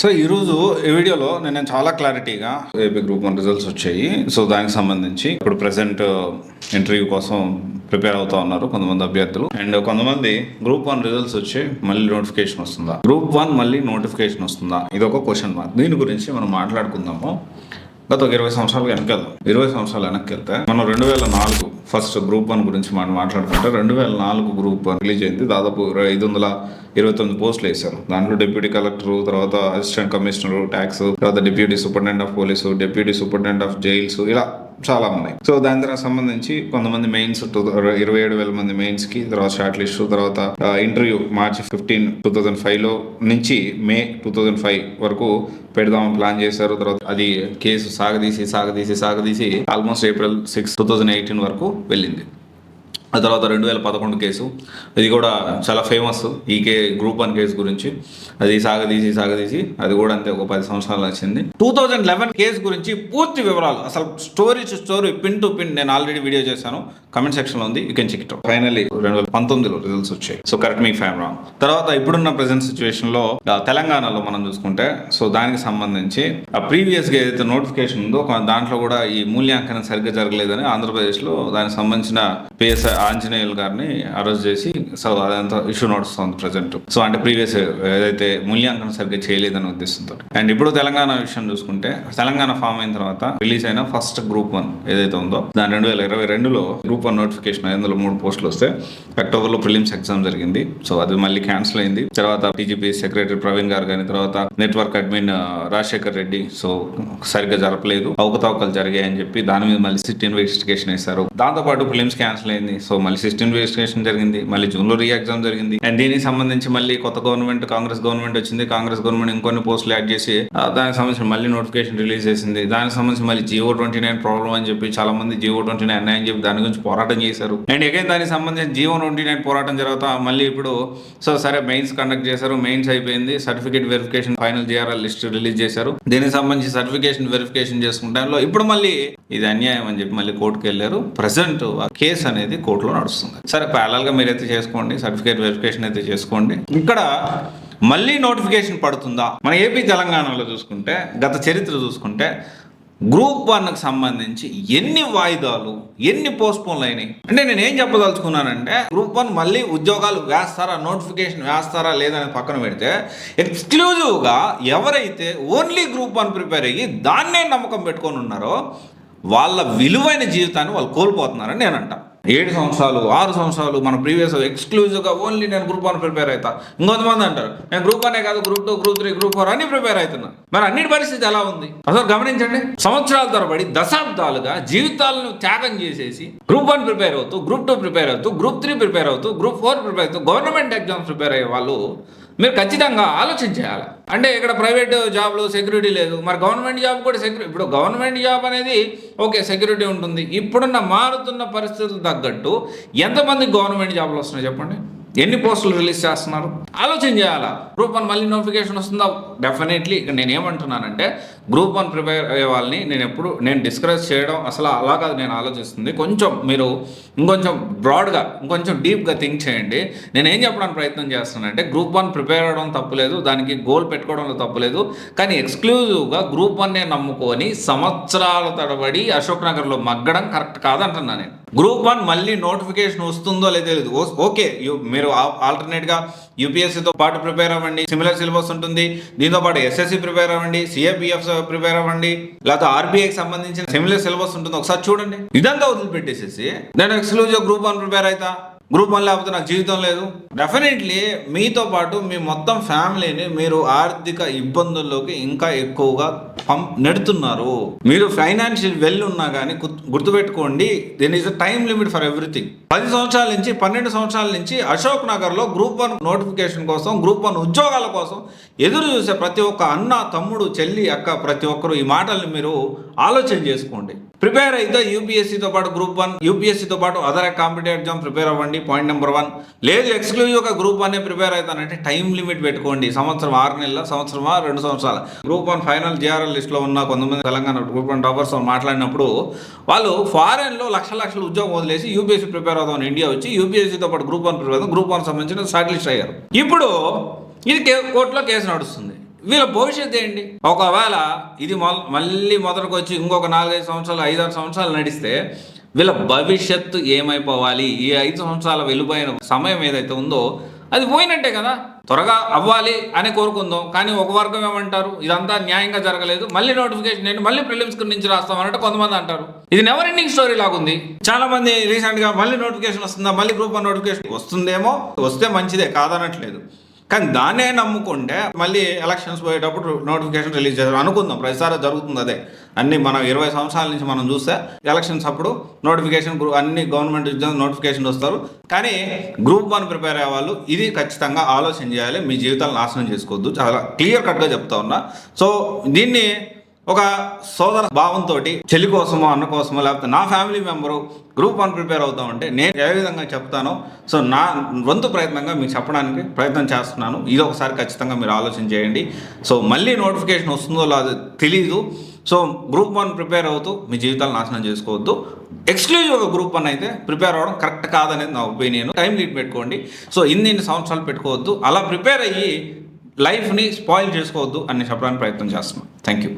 So ఈరోజు ఈ వీడియోలో నేను చాలా క్లారిటీగా ఏపీ గ్రూప్ 1 రిజల్ట్స్ వచ్చాయి. సో దానికి సంబంధించి ఇప్పుడు ప్రెసెంట్ ఇంటర్వ్యూ కోసం ప్రిపేర్ అవుతా ఉన్నారు కొంతమంది అభ్యర్థులు. అండ్ కొంతమంది గ్రూప్ 1 రిజల్ట్స్ వచ్చి మళ్ళీ నోటిఫికేషన్ వస్తుందా, గ్రూప్ 1 మళ్ళీ నోటిఫికేషన్ వస్తుందా, ఇది ఒక క్వశ్చన్ మార్క్. దీని గురించి మనం మాట్లాడుకుందాము. గత 20 సంవత్సరాలు వెనకెళ్దాం. 20 సంవత్సరాలు వెనక్కి వెళ్తే మనం 2004 ఫస్ట్ గ్రూప్ 1 గురించి మనం మాట్లాడుకుంటే 2004 గ్రూప్ 1 రిలీజ్ అయింది. దాదాపు 529 పోస్టులు వేశారు. దాంట్లో డిప్యూటీ కలెక్టర్, తర్వాత అసిస్టెంట్ కమిషనర్ ట్యాక్స్, తర్వాత deputy superintendent of police, deputy superintendent of jails, ఇలా చాలా ఉన్నాయి. సో దానికి సంబంధించి కొంతమంది మెయిన్స్ 27,000 మంది మెయిన్స్ కి, తర్వాత షార్ట్ లిస్ట్, తర్వాత ఇంటర్వ్యూ March 15, 2005 నుంచి May 2005 వరకు పెడదామని ప్లాన్ చేశారు. తర్వాత అది కేసు సాగదీసి ఆల్మోస్ట్ April 6, 2018 వరకు వెళ్ళింది. ఆ తర్వాత 2011 కేసు, ఇది కూడా చాలా ఫేమస్. ఈ గ్రూప్ 1 కేసు గురించి అది సాగదీసి అది కూడా అంతే ఒక 10 సంవత్సరాలు వచ్చింది. 2011 కేసు గురించి పూర్తి వివరాలు, అసలు స్టోరీ పిన్ టు పిన్ నేను ఆల్రెడీ వీడియో చేశాను, కమెంట్ సెక్షన్ లో ఉంది, you can check it out. Finally 2019లో రిజల్ట్స్ వచ్చాయి. So correct me if I'm wrong. తర్వాత ఇప్పుడున్న ప్రెసెంట్ సిచ్యువేషన్ లో తెలంగాణలో మనం చూసుకుంటే, సో దానికి సంబంధించి ఆ ప్రీవియస్ గా ఏదైతే నోటిఫికేషన్ ఉందో దాంట్లో కూడా ఈ మూల్యాంకనం సరిగ్గా జరగలేదని ఆంధ్రప్రదేశ్ లో దానికి సంబంధించిన పిఎస్ఐ ఆంజనేయులు గారిని అరెస్ట్ చేసి, సో అదంతా ఇష్యూ నడుస్తుంది ప్రజెంట్. సో అంటే ప్రీవియస్ ఏదైతే మూల్యాంకనం సరిగ్గా చేయలేదని ఉద్దేశంతో. అండ్ ఇప్పుడు తెలంగాణ విషయం చూసుకుంటే, తెలంగాణ ఫామ్ అయిన తర్వాత రిలీజ్ అయిన ఫస్ట్ గ్రూప్ 1 ఏదైతే ఉందో దాని 2022లో గ్రూప్ 1 నోటిఫికేషన్ 503 పోస్టులు వస్తే అక్టోబర్లో ప్రిలిమ్స్ ఎగ్జామ్ జరిగింది. సో అది మళ్ళీ క్యాన్సిల్ అయింది. తర్వాత టీజీపీ సెక్రటరీ ప్రవీణ్ గారు కానీ, తర్వాత network admin Rajasekhar Reddy so సరిగ్గా జరపలేదు, అవకతవకలు జరిగాయని చెప్పి దాని మీద మళ్ళీ సిట్ ఇన్వెస్టిగేషన్ వేశారు. దాంతోపాటు ప్రిలిమ్స్ క్యాన్సిల్ అయింది. సో మళ్ళీ సిట్ ఇన్వెస్టిగేషన్ జరిగింది, మళ్ళీ జూన్లో రీ ఎగ్జామ్ జరిగింది. అండ్ దీనికి సంబంధించి మళ్ళీ కొత్త గవర్నమెంట్, కాంగ్రెస్ గవర్నమెంట్ వచ్చింది. కాంగ్రెస్ గవర్నమెంట్ ఇంకొన్ని పోస్టులు యాడ్ చేసి దానికి సంబంధించి మళ్ళీ నోటిఫికేషన్ రిలీజ్ చేసింది. దానికి సంబంధించి మళ్ళీ GO-29 ప్రాబ్లం అని చెప్పి చాలా మంది GO-29 అన్నాయని చెప్పి దాని గురించి పోరాటం చేశారు. అండ్ అగైన్ దానికి సంబంధించి GO-29 పోరాటం తర్వాత మళ్ళీ ఇప్పుడు సో సరే మెయిన్స్ కండక్ట్ చేశారు, మెయిన్స్ అయిపోయింది, certificate verification final JRL list release చేశారు. దీనికి సంబంధించి సర్టిఫికేషన్ వెరిఫికేషన్ చేసుకున్న టైంలో ఇప్పుడు మళ్ళీ ఇది అన్యాయం అని చెప్పి మళ్ళీ కోర్టుకు వెళ్ళారు. ప్రజెంట్ ఆ కేసు అనేది కోర్టులో నడుస్తుంది. సరే ప్యారల్ గా మీరైతే చేసుకోండి, సర్టిఫికేట్ వెరిఫికేషన్ అయితే చేసుకోండి. ఇక్కడ మళ్ళీ నోటిఫికేషన్ పడుతుందా? మన ఏపీ తెలంగాణలో చూసుకుంటే, గత చరిత్ర చూసుకుంటే గ్రూప్ 1కి సంబంధించి ఎన్ని వాయిదాలు, ఎన్ని పోస్ట్పోన్లు అయినాయి అంటే నేను ఏం చెప్పదలుచుకున్నానంటే, గ్రూప్ 1 మళ్ళీ ఉద్యోగాలు వేస్తారా, నోటిఫికేషన్ వేస్తారా లేదని పక్కన పెడితే, ఎక్స్క్లూజివ్గా ఎవరైతే ఓన్లీ గ్రూప్ 1 ప్రిపేర్ అయ్యి దాన్నే నమ్మకం పెట్టుకొని ఉన్నారో వాళ్ళ విలువైన జీవితాన్ని వాళ్ళు కోల్పోతున్నారని నేను అంట. 7 సంవత్సరాలు 6 సంవత్సరాలు మన ప్రీవియస్ ఎక్స్క్లూజివ్గా ఓన్లీ నేను గ్రూప్ 1 ప్రిపేర్ అవుతా. ఇంకొంతమంది అంటారు నేను గ్రూప్ 1 కాదు, గ్రూప్ 2, గ్రూప్ 3, గ్రూప్ 4 అన్ని ప్రిపేర్ అవుతున్నా. మరి అన్నిటి పరిస్థితి ఎలా ఉంది అసలు గమనించండి. సంవత్సరాల తరబడి దశాబ్దాలుగా జీవితాలను త్యాగం చేసేసి గ్రూప్ 1 ప్రిపేర్ అవుతూ, గ్రూప్ 2 ప్రిపేర్ అవుతూ, గ్రూప్ 3 ప్రిపేర్ అవుతూ, గ్రూప్ 4 ప్రిపేర్ అవుతూ గవర్నమెంట్ ఎగ్జామ్స్ ప్రిపేర్ అయ్యే వాళ్ళు మీరు ఖచ్చితంగా ఆలోచించేయాలి. అంటే ఇక్కడ ప్రైవేట్ జాబ్లో సెక్యూరిటీ లేదు, మరి గవర్నమెంట్ జాబ్ కూడా సెక్యూరిటీ. ఇప్పుడు గవర్నమెంట్ జాబ్ అనేది ఓకే సెక్యూరిటీ ఉంటుంది. ఇప్పుడున్న మారుతున్న పరిస్థితులు తగ్గట్టు ఎంతమంది గవర్నమెంట్ జాబ్లు వస్తున్నాయి చెప్పండి, ఎన్ని పోస్టులు రిలీజ్ చేస్తున్నారు, ఆలోచన చేయాలా. గ్రూప్ 1 మళ్ళీ నోటిఫికేషన్ వస్తుందా? డెఫినెట్లీ. ఇక్కడ నేను ఏమంటున్నానంటే, గ్రూప్ 1 ప్రిపేర్ అయ్యే వాళ్ళని నేను డిస్కరేజ్ చేయడం అసలు అలా కాదు నేను ఆలోచిస్తుంది. కొంచెం మీరు ఇంకొంచెం బ్రాడ్గా, ఇంకొంచెం డీప్గా థింక్ చేయండి. నేను ఏం చెప్పడానికి ప్రయత్నం చేస్తున్నానంటే, గ్రూప్ 1 ప్రిపేర్ అవ్వడం తప్పులేదు, దానికి గోల్ పెట్టుకోవడంలో తప్పులేదు, కానీ ఎక్స్క్లూజివ్గా గ్రూప్ 1నే నమ్ముకొని సంవత్సరాల తడబడి అశోక్ నగర్లో మగ్గడం కరెక్ట్ కాదంటున్నా నేను. గ్రూప్ 1 మళ్ళీ నోటిఫికేషన్ వస్తుందో లేదో తెలియదు. ఓకే మీరు ఆల్టర్నేట్గా యూపీఎస్సీతో పాటు ప్రిపేర్ అవ్వండి, సిమిలర్ సిలబస్ ఉంటుంది. దీంతో పాటు SSC ప్రిపేర్ అవ్వండి, CAPF ప్రిపేర్ అవ్వండి, లేకపోతే RBIకి సంబంధించిన సిమిలర్ సిలబస్ ఉంటుంది, ఒకసారి చూడండి. ఇదంతా వదిలిపెట్టేసేసి నేను ఎక్స్క్లూజివ్ గ్రూప్ 1 ప్రిపేర్ అవుతా, గ్రూప్ 1 లేకపోతే నాకు జీవితం లేదు. డెఫినెట్లీ మీతో పాటు మీ మొత్తం ఫ్యామిలీని మీరు ఆర్థిక ఇబ్బందుల్లోకి ఇంకా ఎక్కువగా నెడుతున్నారు. మీరు ఫైనాన్షియల్ వెల్ ఉన్నా కానీ గుర్తుపెట్టుకోండి, there is a time limit for everything. 10 సంవత్సరాల నుంచి 12 సంవత్సరాల నుంచి అశోక్ నగర్లో గ్రూప్ 1 నోటిఫికేషన్ కోసం, గ్రూప్ 1 ఉద్యోగాల కోసం ఎదురు చూసే ప్రతి ఒక్క అన్న, తమ్ముడు, చెల్లి, అక్క ప్రతి ఒక్కరు ఈ మాటల్ని మీరు ఆలోచన చేసుకోండి. ప్రిపేర్ అయితే యూపీఎస్సీతో పాటు గ్రూప్ 1, యూపీఎస్సీతో పాటు అదర్ కాంపిటేటివ్ ఎగ్జామ్ ప్రిపేర్ అవ్వండి, పాయింట్ నెంబర్ 1. లేదు ఎక్స్క్లూజివ్గా గ్రూప్ 1 ప్రిపేర్ అవుతానంటే టైం లిమిట్ పెట్టుకోండి. సంవత్సరం 6 నెలల, సంవత్సరమా 2 సంవత్సరాలు. గ్రూప్ 1 ఫైనల్ JRL లిస్ట్లో ఉన్న కొంతమంది తెలంగాణ గ్రూప్ 1 టాపర్స్ మాట్లాడినప్పుడు వాళ్ళు ఫారెన్లో లక్షల ఉద్యోగం వదిలేసి యూపీఎస్సీ ప్రిపేర్ అవుతామని ఇండియా వచ్చి యూపీఎస్సీతో పాటు గ్రూప్ 1 ప్రిపేర్ అవుతాం, గ్రూప్ 1 సంబంధించిన షార్ట్ లిస్ట్ అయ్యారు. ఇప్పుడు ఇది కోర్టులో కేసు నడుస్తుంది. వీళ్ళ భవిష్యత్తు ఏంటి? ఒకవేళ ఇది మళ్ళీ మొదటికి వచ్చి ఇంకొక 4-5 సంవత్సరాలు 5-6 సంవత్సరాలు నడిస్తే వీళ్ళ భవిష్యత్తు ఏమైపోవాలి? ఈ 5 సంవత్సరాల వెలువైన సమయం ఏదైతే ఉందో అది పోయినట్టే కదా. త్వరగా అవ్వాలి అని కోరుకుందాం, కానీ ఒక వర్గం ఏమంటారు, ఇదంతా న్యాయంగా జరగలేదు, మళ్ళీ నోటిఫికేషన్ ఏంటి, మళ్ళీ ప్రిలిమ్స్ నుంచి రాస్తామన్నట్టు కొంతమంది అంటారు. ఇది నెవర్ ఎండింగ్ స్టోరీ లాగుంది. చాలా మంది రీసెంట్గా మళ్ళీ నోటిఫికేషన్ వస్తుందా, మళ్ళీ గ్రూప్ 1 నోటిఫికేషన్ వస్తుందేమో, వస్తే మంచిదే కాదనట్లేదు, కానీ దాన్నే నమ్ముకుంటే మళ్ళీ ఎలక్షన్స్ పోయేటప్పుడు నోటిఫికేషన్ రిలీజ్ చేస్తారు అనుకుందాం. ప్రతిసారి జరుగుతుంది అదే. అన్ని మనం 20 సంవత్సరాల నుంచి మనం చూస్తే ఎలక్షన్స్ అప్పుడు నోటిఫికేషన్ అన్ని గవర్నమెంట్ ఉద్యోగం నోటిఫికేషన్ వస్తారు. కానీ గ్రూప్ 1 ప్రిపేర్ అయ్యే వాళ్ళు ఇది ఖచ్చితంగా ఆలోచన చేయాలి. మీ జీవితాలు నాశనం చేసుకోవద్దు. చాలా క్లియర్ కట్గా చెప్తా ఉన్నా. సో దీన్ని ఒక సోదర భావంతో చెల్లి కోసమో అన్న కోసమో లేకపోతే నా ఫ్యామిలీ మెంబరు గ్రూప్ 1 ప్రిపేర్ అవుతా ఉంటే నేను ఏ విధంగా చెప్తానో సో నా వంతు ప్రయత్నంగా మీకు చెప్పడానికి ప్రయత్నం చేస్తున్నాను. ఇది ఒకసారి ఖచ్చితంగా మీరు ఆలోచన చేయండి. సో మళ్ళీ నోటిఫికేషన్ వస్తుందో లేదో తెలీదు. సో గ్రూప్ 1 ప్రిపేర్ అవుతూ మీ జీవితాలు నాశనం చేసుకోవద్దు. ఎక్స్క్లూజివ్గా గ్రూప్ 1 అయితే ప్రిపేర్ అవ్వడం కరెక్ట్ కాదనేది నా ఒపీనియన్. టైం లిమిట్ పెట్టుకోండి. సో ఇన్ని సంవత్సరాలు పెట్టుకోవద్దు. అలా ప్రిపేర్ అయ్యి లైఫ్ని స్పాయిల్ చేసుకోవద్దు అని చెప్పడానికి ప్రయత్నం చేస్తున్నాను. Thank you.